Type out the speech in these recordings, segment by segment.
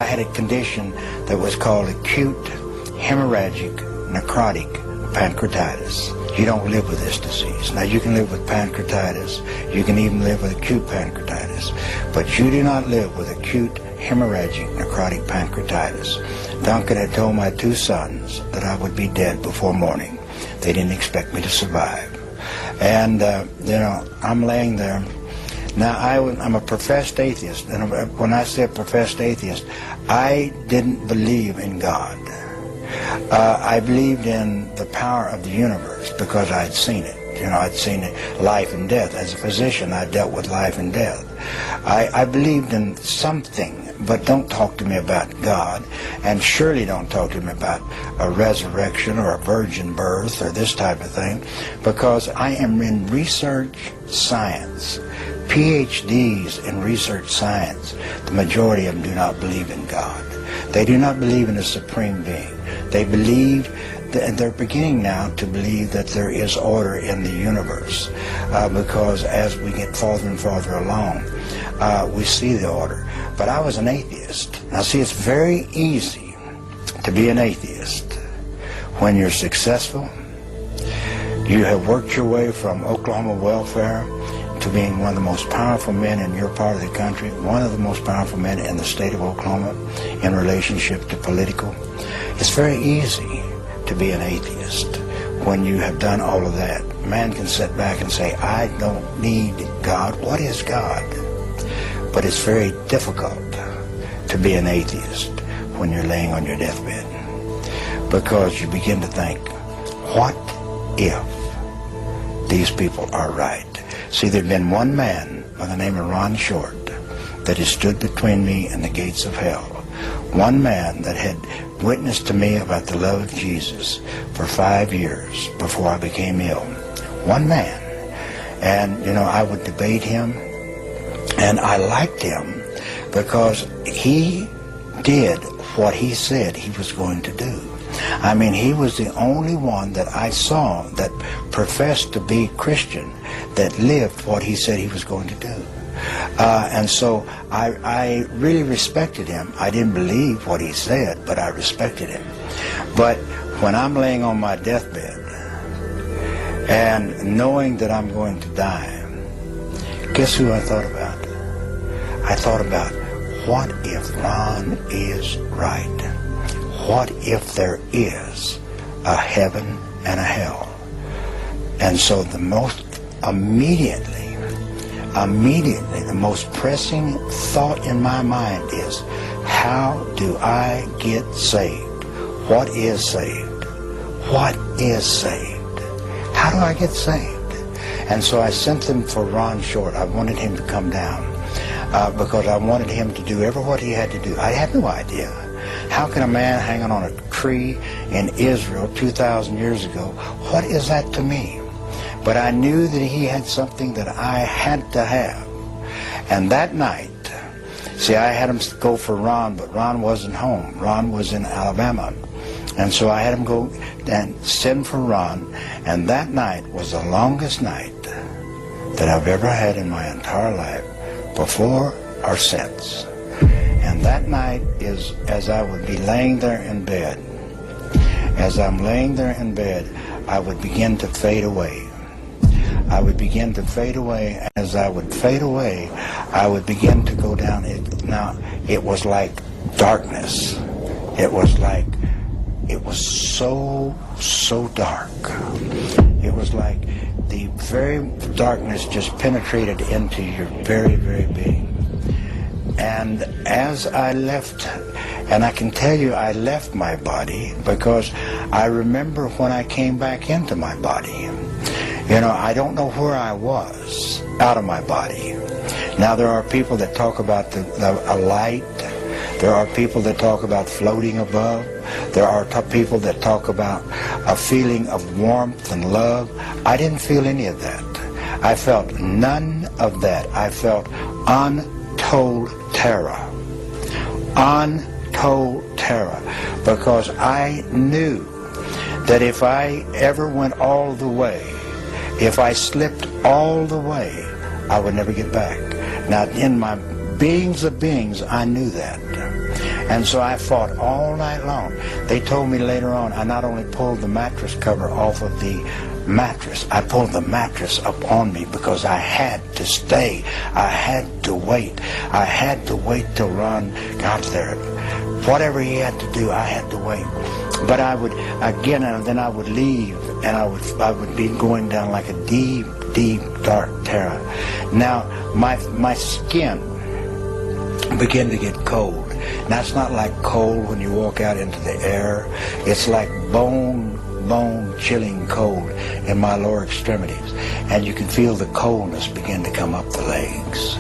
I had a condition that was called acute hemorrhagic necrotic pancreatitis. You don't live with this disease. Now, you can live with pancreatitis. You can even live with acute pancreatitis. But you do not live with acute hemorrhagic necrotic pancreatitis. Duncan had told my two sons that I would be dead before morning. They didn't expect me to survive. And, I'm laying there. Now, I'm a professed atheist, and when I say professed atheist, I didn't believe in God. I believed in the power of the universe because I'd seen it. I'd seen it, life and death. As a physician, I dealt with life and death. I believed in something, but don't talk to me about God, and surely don't talk to me about a resurrection or a virgin birth or this type of thing, because I am in research science. PhDs in research science, the majority of them do not believe in God. They do not believe in a supreme being. They believe, and they're beginning now to believe that there is order in the universe, because as we get farther and farther along, we see the order. But I was an atheist. Now see, it's very easy to be an atheist when you're successful. You have worked your way from Oklahoma welfare to being one of the most powerful men in your part of the country, one of the most powerful men in the state of Oklahoma in relationship to political. It's very easy to be an atheist when you have done all of that. Man can sit back and say, I don't need God. What is God? But it's very difficult to be an atheist when you're laying on your deathbed, because you begin to think, what if these people are right? See, there'd been one man by the name of Ron Short that has stood between me and the gates of hell. One man that had witnessed to me about the love of Jesus for 5 years before I became ill. One man. And, I would debate him, and I liked him because he did what he said he was going to do. I mean, he was the only one that I saw that professed to be Christian that lived what he said he was going to do. And so I really respected him. I didn't believe what he said, but I respected him. But when I'm laying on my deathbed and knowing that I'm going to die, guess who I thought about? I thought about, what if Ron is right? What if there is a heaven and a hell? And so the most immediately, the most pressing thought in my mind is, how do I get saved? What is saved? What is saved? How do I get saved? And so I sent them for Ron Short. I wanted him to come down because I wanted him to do what he had to do. I had no idea. How can a man hanging on a tree in Israel 2,000 years ago, what is that to me? But I knew that he had something that I had to have. And that night, see, I had him go for Ron, but Ron wasn't home. Ron was in Alabama. And so I had him go and send for Ron. And that night was the longest night that I've ever had in my entire life, before or since. And that night is, as I would be laying there in bed, as I'm laying there in bed, I would begin to fade away. I would begin to fade away. As I would fade away, I would begin to go down. Now, it was like darkness. It was so dark. It was like the very darkness just penetrated into your very, very being. And as I left, and I can tell you I left my body because I remember when I came back into my body. I don't know where I was out of my body. Now, there are people that talk about a light. There are people that talk about floating above. There are people that talk about a feeling of warmth and love. I didn't feel any of that. I felt none of that. I felt untold terror. Untold terror. Because I knew that if I ever went all the way, if I slipped all the way, I would never get back. Now, in my beings of beings, I knew that. And so I fought all night long. They told me later on, I not only pulled the mattress cover off of the mattress, I pulled the mattress up on me because I had to stay. I had to wait. I had to wait till Ron got there. Whatever he had to do, I had to wait. But I would, again, and then I would leave, and I would be going down like a deep, deep, dark terror. Now, my skin began to get cold. Now, it's not like cold when you walk out into the air. It's like bone chilling cold in my lower extremities. And you can feel the coldness begin to come up the legs.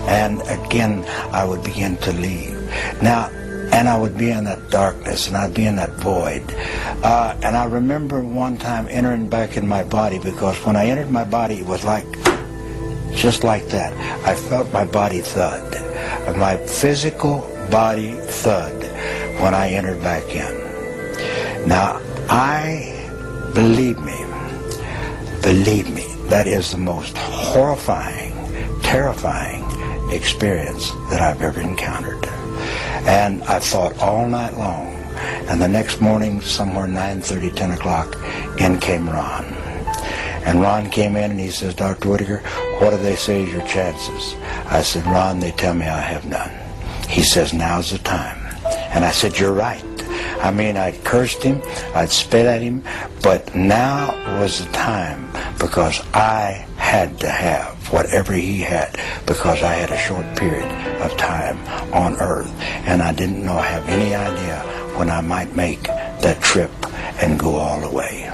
And again, I would begin to leave. Now, and I would be in that darkness, and I'd be in that void. And I remember one time entering back in my body, because when I entered my body, it was like, just like that. I felt my body thud. My physical body thud when I entered back in. Now, believe me, that is the most horrifying, terrifying experience that I've ever encountered. And I fought all night long. And the next morning, somewhere 9:30, 10 o'clock, in came Ron. And Ron came in and he says, Dr. Whitaker, what do they say is your chances? I said, Ron, they tell me I have none. He says, now's the time. And I said, you're right. I mean, I'd cursed him, I'd spit at him, but now was the time, because I had to have whatever he had, because I had a short period of time on earth, and I didn't have any idea when I might make that trip and go all the way.